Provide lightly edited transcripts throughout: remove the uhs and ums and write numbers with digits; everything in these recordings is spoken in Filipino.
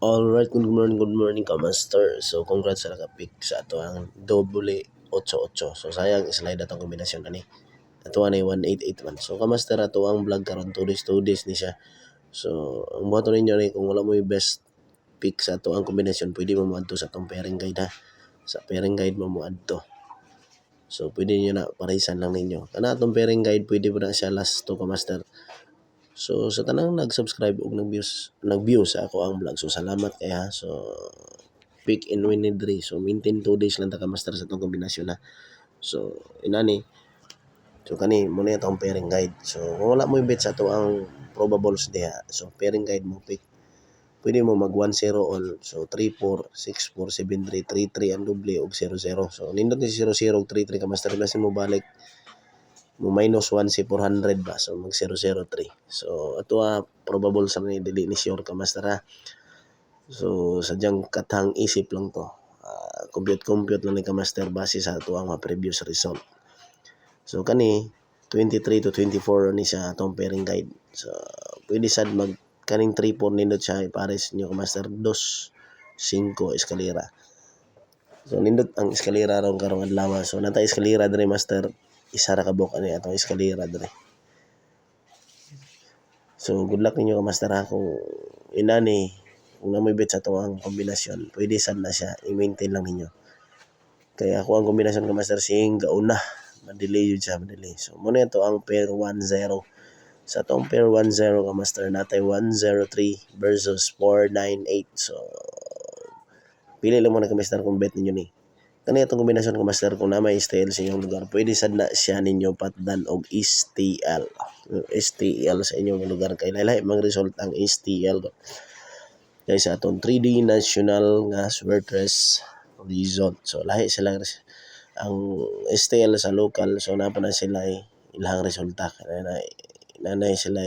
Alright, good morning ka master. So congrats sa naka-pick sa ato ang double 88. So sayang slide atong kombinasyon ani. Ato ani 1881. So ka master ato ang vlog karon 2 days ni siya. So ang buhaton ninyo ni kung wala mo yung best pick sa ato ang kombinasyon, pwede mo moadto sa atong pairing guide ha. Sa pairing guide mo moadto. So pwede niyo na parisan lang ninyo. Kana atong pairing guide pwede mo na siya last to ka master. So sa tanang nag-subscribe ug nag-view sa ako ang vlog. So salamat kay ha. So pick and win ni Dre. So maintain 2 days lang ta ka master sa itong kombinasyon ha. So inani. So kani mo na itong pairing guide. So kung wala mo i-bet sa ito ang probables diha. So pairing guide mo pick. Pwede mo mag 1-0 all. So 3-4, 6-4, 7-3, 3-3 ang doble og 0-0. So nindot ni 0-0 og 3-3 ka master na mo balik mo minus 1 si 400 ba. So mag 0-0-3. So ato probable sa ni dili ni sure ka master ha. So sadyang katang isip lang to. Compute lang ni ka master base sa ato ang previous result. So kani 23 to 24 ni sa atong pairing guide. So pwede sad mag kaning 3-4 nindot siya pares niyo ka master 2-5 eskalera. So nindot ang eskalera ron karong adlaw. So nata eskalera dre master isa ra ka buk ani atong eskalera dre. So good luck ninyo ka master ha kung inani kung namoy bet sa to ang kombinasyon pwede sad na siya i-maintain lang ninyo. Kaya ako ang kombinasyon ka master sing gauna madelay yun siya madelay. So muna ito ang pair 1-0. Sa itong pair 1-0 ka master natay 103 versus 498. So pili lang muna ka master kung bet ninyo ni. Kani itong kombinasyon ka master kung na may STL sa inyong lugar pwede sad na siya ninyo patdan og STL. STL sa inyong lugar kay lahi mang result ang STL. Kaya sa atong 3D national nga Swertres result. So lahi sila ang STL sa local. So napa na sila ilahang resulta. Nanay sila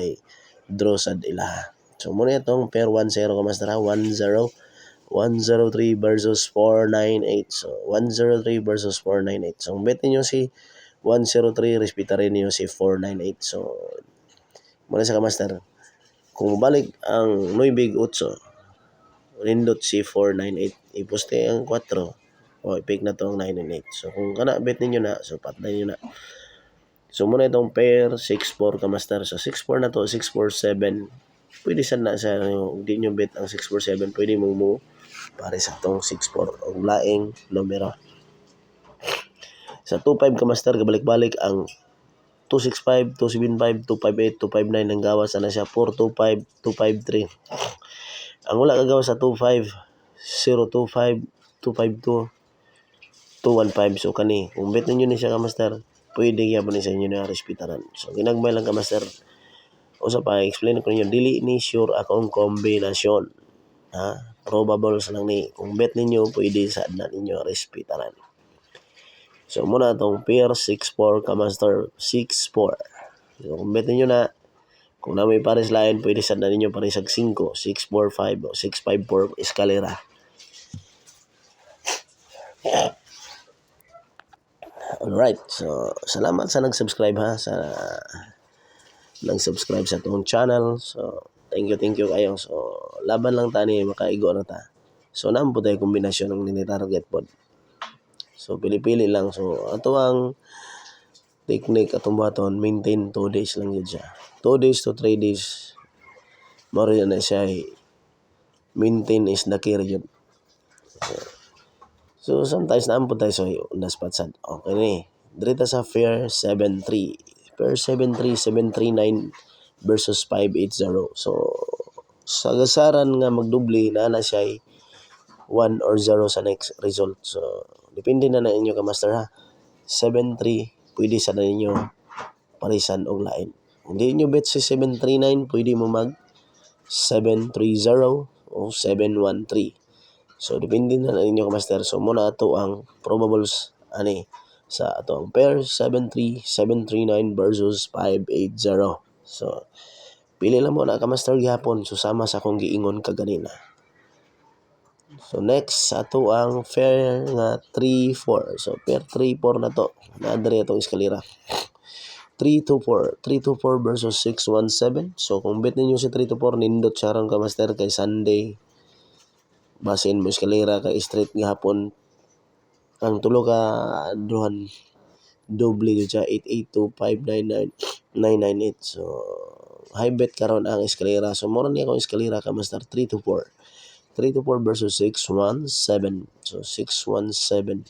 draw sad ilaha. So muna itong pair 1-0 ka master 1-0. 103 versus 498. So 103 versus 498. So bet niyo si 103 respeta rin niyo si 498. So muna sa ka master. Kung balik ang 9-8 nindot si 498 iposte ang 4 o i-pick na to ang 998. So kung kana bet ninyo na so patay niyo na. So muna itong pair 6-4 ka master. So 6-4 na to 6-4-7 pwede sad na sa hindi nyo bet ang 6-4-7 pwede mo pare sa itong 6-4 og laing numero. Sa 2-5 ka master kabalik-balik ang 265, 275, 258, 259 ang gawas na siya 425, 253. Ang wala kagawas sa 25, 025, 252, 215. So kani, kung bet ninyo ni siya ka master, pwede gyapon ni sa inyo na respetaran. So ginagmay lang ka master. Usa pa explain ko ninyo dili ni sure akong kombinasyon. Ha? Probables lang ni. Kung bet ninyo pwede sa na ninyo respetaran. So muna tong pair 6-4 ka master 6-4. So kung bet ninyo na kung na may pares lain pwede sad na ninyo pares sa 5, 6-4-5 o 6-5-4 eskalera. Alright. So salamat sa nag-subscribe ha sa nag-subscribe sa itong channel. So thank you kayo. So laban lang tani makaigo na ta. So naampo tayo kombinasyon ng nini-target pod. So pili-pili lang. So ato ang technique atong baton maintain 2 days lang yun siya. 2 days to 3 days maro na siya maintain is the key yun. So sometimes naampo tayo so undas patsad. Okay ni. Direta sa fair 7-3. Fair 7-3, 7-3-9 versus 5-8-0. So sa gasaran nga magdubli na siya 1 or 0 sa next result. So depende na inyo ka master ha. 7-3 pwede sa na ninyo parisan og lain. Hindi nyo bet si 7-3-9 pwede mo mag 7-3-0 o 7-1-3. So depende na ninyo ka master. So muna ato ang probables ani sa ato ang pair 7-3, 7-3-9 versus 5-8-0. So pili lang mo na ka master gihapon susama sa akong giingon kaganina. So next ato ang fair nga 3-4. So pair 3-4 na to. Naadre atong eskalera. 3-4 versus 6-1-7. So kung bet ninyo si 3-4 nindot siya ron ka master kay Sunday basin mo eskalera ka straight gahapon ang tulo ka duhan doble gyud siya 88259998. So high bet karon ang eskalera. So mo ni akong eskalera ka master 3 to 4. 3 to 4 versus 617. So 617.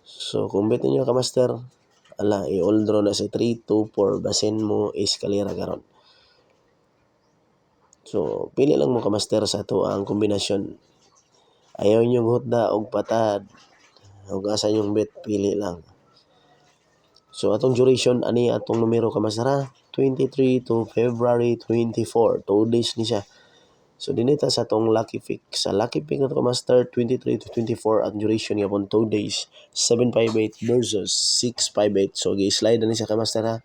So kung bet niyo ka master, i-all draw na sa 3 to 4 basin mo eskalera karon. So pili lang mo ka master sa ato ang kombinasyon. Ayaw niyo hutda og patad. Ug asa yung bet pili lang. So atong duration ani atong numero ka master 23 to February 24. 2 days ni siya. So dinita sa atong lucky pick. Sa lucky pick na to master 23 to 24 ang duration niya upon 2 days 758 versus 658. So gi-slide na ni siya ka master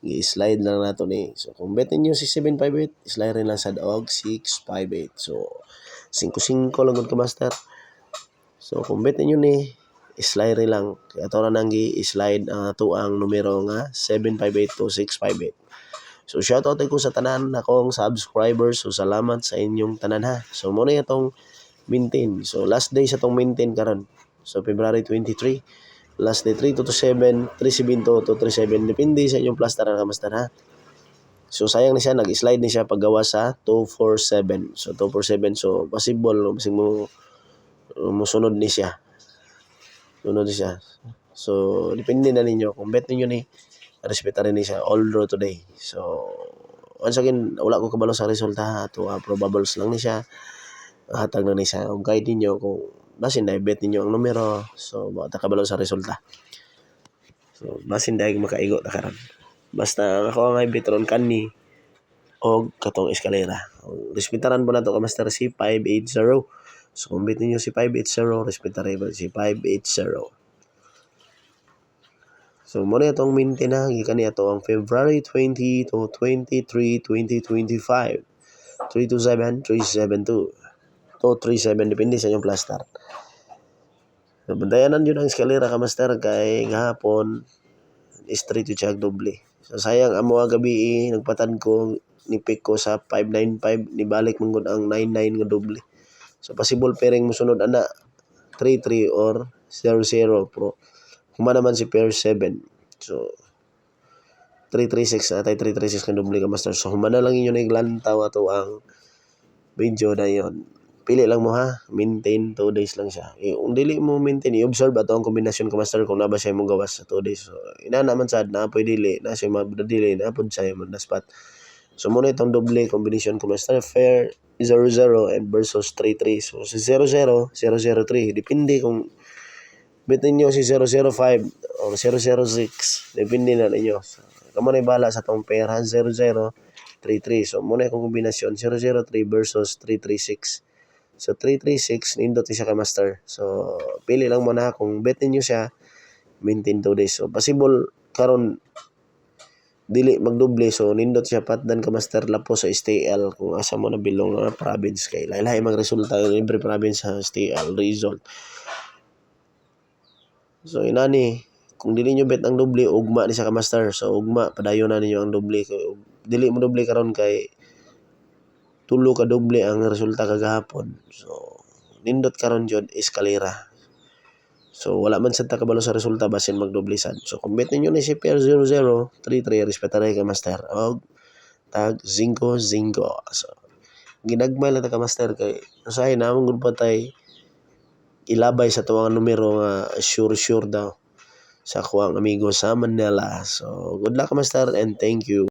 i-slide lang nato ni. So kung bet niyo si 758, slide rin lang sa dog 658. So 5-5 lang gud ka master. So kung bet niyo ni slide rin lang. Ato ra nang gi-slide ang ato ang numero nga 758 to 658. So shoutout ko sa tanan akong subscribers. So salamat sa inyong tanan ha. So muna itong maintain. So last day sa itong maintain karon. So February 23. Last day 3 to 7, 372 to 37. Depende sa inyong plaster ka master ha. So sayang ni siya nag-slide ni siya paggawa sa 247. So 247 so possible bising mo sunod ni siya. Sunod ni siya. So depende na ninyo kung bet ninyo ni respetar ni siya all draw today. So once again wala ko kabalo sa resulta ato probables lang ni siya. Hatag na ni siya og guide ninyo kung basin na bet ninyo ang numero. So baka kabalo sa resulta. So basin dahil makaigo ta karon. Basta ako ang bet ron kani og katong eskalera. Respetaran po nato ka master si 580. So kung bet ninyo si 580 respetaran po si 580. So mo na itong maintain na gikan ni ato ang February 20 to 23, 2025. 327, 372. To 37 depende sa inyong plaster. So bantayanan yun ang eskalera ka master kay gahapon straight to check doble. So sayang amo gabi nagpatad ko ni pick ko sa 595 ni balik mong ang 99 nga doble. So possible pairing mo sunod ana 33 or 00 pro. Kuma naman si pair 7. So 336 atay 336 ka doble ka master. So humana lang inyo na iglantaw ato ang video na yon. Pili lang mo ha. Maintain 2 days lang siya. Kung dili mo maintain, i-observe ato ang kombinasyon ka master kung naba siya mong gawas sa 2 days. So ina naman sad na apoy dili, na siya mabdili na apod siya mo na spot. So muna itong doble combination ko master fair 00 and versus 33. So si 00, 003 depende kung bet ninyo si 005 o 006 depende na ninyo. So, kamo na bala sa tong pair 0033. So muna itong kombinasyon 003 versus 336. So 336 nindot siya ka master. So pili lang mo na kung bet ninyo siya maintain 2 days. So possible karon dili magdoble so nindot siya patdan ka master lapo sa STL kung asa mo na bilong nga province kay lahi magresulta every province sa STL result. So inani kung dili nyo bet ang doble ugma ni sa ka master. So ugma padayon na ninyo ang doble. Dili mo doble karon kay tulo ka doble ang resulta kagahapon. So nindot karon jud eskalera. So wala man sad ta kabalo sa resulta basin magdoble sad. So kung bet ninyo ni si pair 0033 respetaray ka master og tag 5-5. So ginagmay lang ta ka master kay usahay na among gud patay ilabay sa tuwang numero nga sure daw sa kuwang amigo sa Manila. So good luck master and thank you.